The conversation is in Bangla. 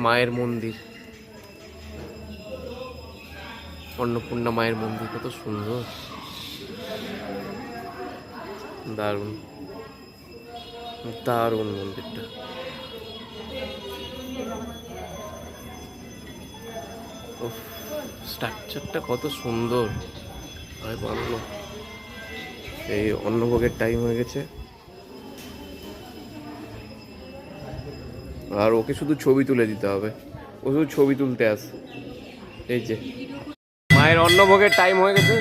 মায়ের মন্দির, অন্নপূর্ণা মায়ের মন্দির, কত সুন্দর, দারুণ দারুণ মন্দিরটা। স্ট্রাকচারটা কত সুন্দর ভাই বানানো। এই অন্নভোগের টাইম হয়ে গেছে, আর ওকে শুধু ছবি তুলে দিতে হবে, ও শুধু ছবি তুলতে আসে। এই যে মায়ের অন্নভোগের টাইম হয়ে গেছে।